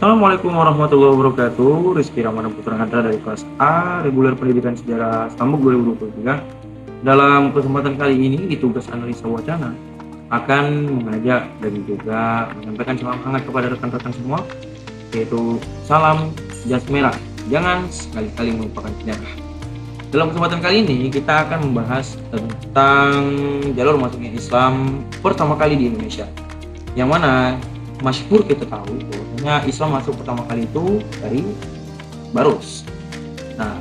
Assalamualaikum warahmatullahi wabarakatuh. Rizky Ramana Putra Hadra dari kelas A Reguler Pendidikan Sejarah Stambuk 2023. Dalam kesempatan kali ini di tugas analisa wacana akan mengajak dan juga menyampaikan salam hangat kepada rekan-rekan semua, yaitu salam jas merah, jangan sekali-kali melupakan sejarah. Dalam kesempatan kali ini kita akan membahas tentang jalur masuknya Islam pertama kali di Indonesia, yang mana masyhur kita tahu bahwasanya Islam masuk pertama kali itu dari Barus. Nah,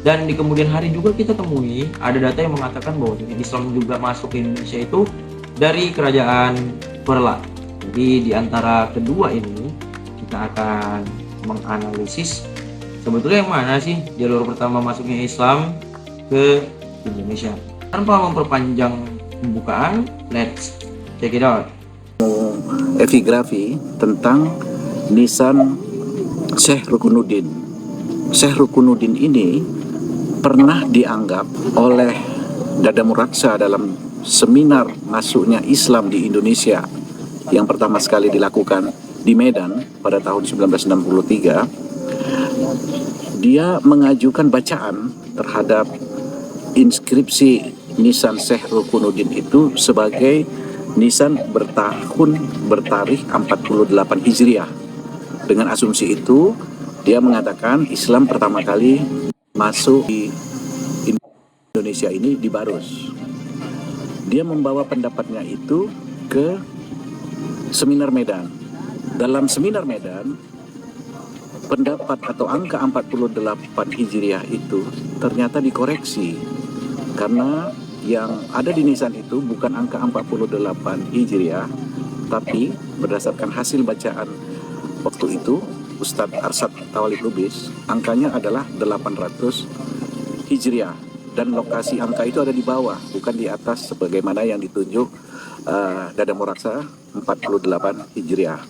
dan di kemudian hari juga kita temui ada data yang mengatakan bahwasanya Islam juga masuk ke Indonesia itu dari kerajaan Perla. Jadi di antara kedua ini kita akan menganalisis sebetulnya yang mana sih jalur pertama masuknya Islam ke Indonesia. Tanpa memperpanjang pembukaan, let's check it out. Epigrafi tentang nisan Syekh Rukunuddin. Syekh Rukunuddin ini pernah dianggap oleh Dadam Raksa dalam seminar masuknya Islam di Indonesia yang pertama sekali dilakukan di Medan pada tahun 1963. Dia mengajukan bacaan terhadap inskripsi nisan Syekh Rukunuddin itu sebagai nisan bertarikh 48 Hijriah. Dengan asumsi itu, dia mengatakan Islam pertama kali masuk di Indonesia ini di Barus. Dia membawa pendapatnya itu ke seminar Medan. Dalam seminar Medan, pendapat atau angka 48 Hijriah itu ternyata dikoreksi karena yang ada di nisan itu bukan angka 48 Hijriah, tapi berdasarkan hasil bacaan waktu itu Ustadz Arsyad Tawalib Lubis, angkanya adalah 800 Hijriah, dan lokasi angka itu ada di bawah, bukan di atas sebagaimana yang ditunjuk Dadam Raksa 48 Hijriah.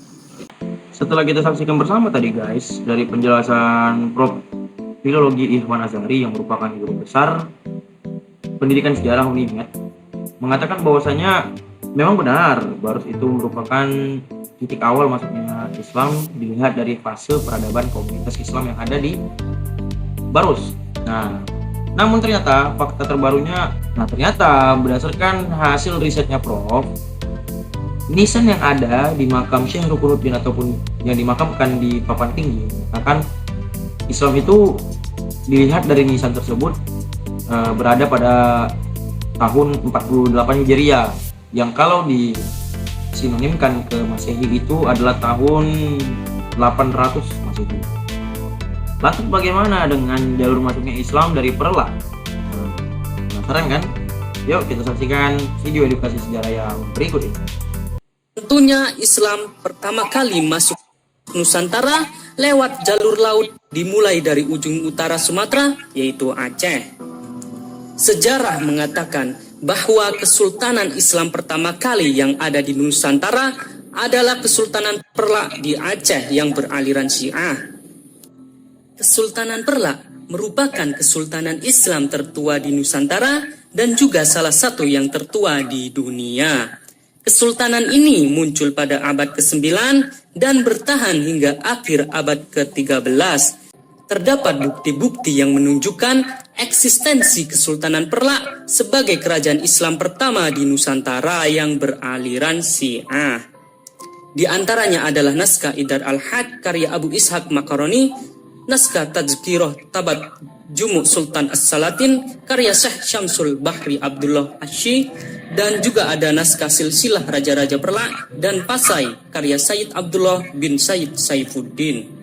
Setelah kita saksikan bersama tadi guys, dari penjelasan Prof. Filologi Ikhwan Azhari yang merupakan guru besar Pendidikan Sejarah UNIMED, mengatakan bahwasanya memang benar Barus itu merupakan titik awal masuknya Islam dilihat dari fase peradaban komunitas Islam yang ada di Barus. Nah, namun ternyata fakta terbarunya, ternyata berdasarkan hasil risetnya Prof, nisan yang ada di makam Syekh Rukunuddin ataupun yang dimakamkan di Papan Tinggi akan Islam itu dilihat dari nisan tersebut berada pada tahun 48 Hijriah, yang kalau disinonimkan ke Masehi itu adalah tahun 800 Masehi. Lantas bagaimana dengan jalur masuknya Islam dari Perla? Penasaran kan? Yuk kita saksikan video edukasi sejarah yang berikut ini. Tentunya Islam pertama kali masuk Nusantara lewat jalur laut dimulai dari ujung utara Sumatera, yaitu Aceh. Sejarah mengatakan bahwa Kesultanan Islam pertama kali yang ada di Nusantara adalah Kesultanan Perla di Aceh yang beraliran Syiah. Kesultanan Perla merupakan Kesultanan Islam tertua di Nusantara dan juga salah satu yang tertua di dunia. Kesultanan ini muncul pada abad ke-9 dan bertahan hingga akhir abad ke-13. Terdapat bukti-bukti yang menunjukkan eksistensi Kesultanan Perla sebagai kerajaan Islam pertama di Nusantara yang beraliran Syiah. Di antaranya adalah naskah Idar al-Had karya Abu Ishaq Makaroni, naskah Tazkirah Tabat Jumu Sultan As-Salatin karya Syekh Syamsul Bahri Abdullah Asy, dan juga ada naskah Silsilah Raja-Raja Perla dan Pasai karya Sayyid Abdullah bin Sayyid Saifuddin.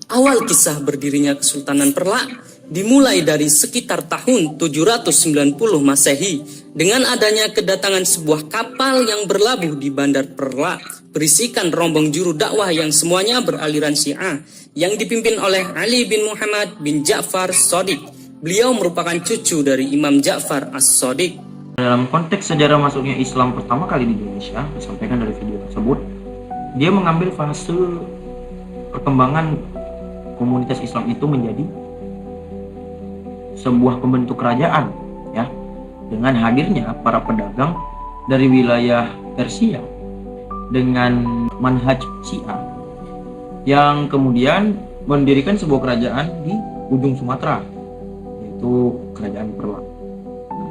Awal kisah berdirinya Kesultanan Perla dimulai dari sekitar tahun 790 Masehi dengan adanya kedatangan sebuah kapal yang berlabuh di Bandar Perla berisikan rombong juru dakwah yang semuanya beraliran Syiah yang dipimpin oleh Ali bin Muhammad bin Ja'far Shadiq. Beliau merupakan cucu dari Imam Ja'far As-Shadiq. Dalam konteks sejarah masuknya Islam pertama kali di Indonesia, disampaikan dari video tersebut, dia mengambil fase perkembangan komunitas Islam itu menjadi sebuah pembentuk kerajaan, ya, dengan hadirnya para pedagang dari wilayah Persia dengan manhaj Syiah yang kemudian mendirikan sebuah kerajaan di ujung Sumatera, yaitu Kerajaan Perlak. Nah,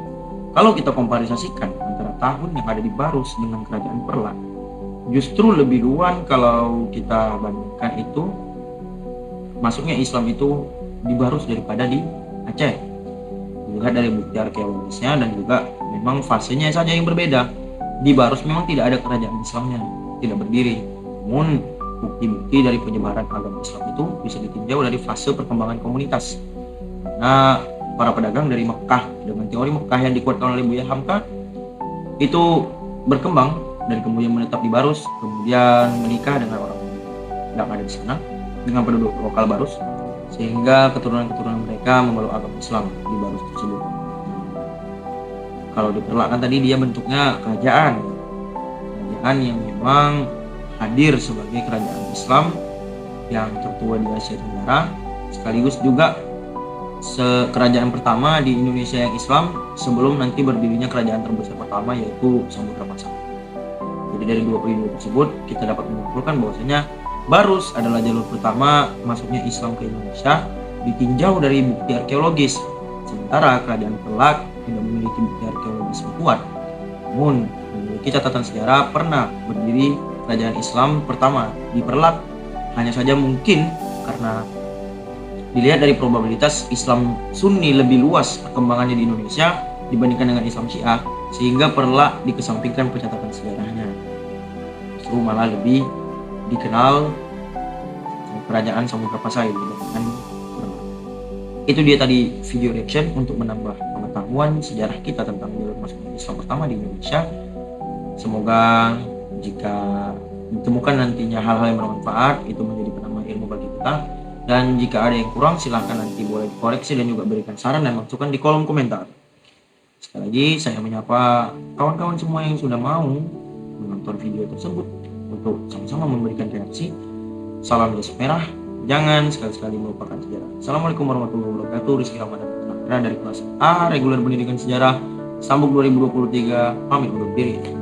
kalau kita komparisasikan antara tahun yang ada di Barus dengan Kerajaan Perlak, justru lebih duluan kalau kita bandingkan itu masuknya Islam itu di Barus daripada di Aceh. Dilihat dari bukti arkeologisnya dan juga memang fasenya saja yang berbeda. Di Barus memang tidak ada kerajaan Islamnya, tidak berdiri. Namun bukti-bukti dari penyebaran agama Islam itu bisa ditinjau dari fase perkembangan komunitas. Nah, para pedagang dari Mekah dengan teori Mekah yang dikuatkan oleh Buya Hamka itu berkembang dan kemudian menetap di Barus, kemudian menikah dengan orang yang ada di sana, dengan penduduk lokal Barus, sehingga keturunan-keturunan mereka memeluk agama Islam di Barus tersebut. Kalau diperlakukan tadi dia bentuknya kerajaan yang memang hadir sebagai kerajaan Islam yang tertua di Asia Tenggara, sekaligus juga kerajaan pertama di Indonesia yang Islam sebelum nanti berdirinya kerajaan terbesar pertama yaitu Samudra Pasar. Jadi dari dua periode tersebut kita dapat menyimpulkan bahwasanya Barus adalah jalur pertama masuknya Islam ke Indonesia ditinjau dari bukti arkeologis, sementara kerajaan Perlak tidak memiliki bukti arkeologis yang kuat, namun memiliki catatan sejarah pernah berdiri kerajaan Islam pertama di Perlak. Hanya saja mungkin karena dilihat dari probabilitas Islam Sunni lebih luas perkembangannya di Indonesia dibandingkan dengan Islam Syiah, sehingga Perlak dikesampingkan pencatatan sejarahnya. Justru malah lebih dikenal kerajaan Samudra Pasai dibandingkan Perlak. Itu dia tadi video reaction untuk menambah pengetahuan sejarah kita tentang jalur masuknya Islam pertama di Indonesia. Semoga jika ditemukan nantinya hal-hal yang bermanfaat itu menjadi penambah ilmu bagi kita, dan jika ada yang kurang silahkan nanti boleh dikoreksi dan juga berikan saran dan masukan di kolom komentar. Sekali lagi saya menyapa kawan-kawan semua yang sudah mau menonton video tersebut untuk sama-sama memberikan reaksi. Salam jas merah, jangan sekali-sekali melupakan sejarah. Assalamualaikum warahmatullahi wabarakatuh. Rizky Ramadan dari kelas A reguler pendidikan sejarah Sambuk 2023 pamit undur diri.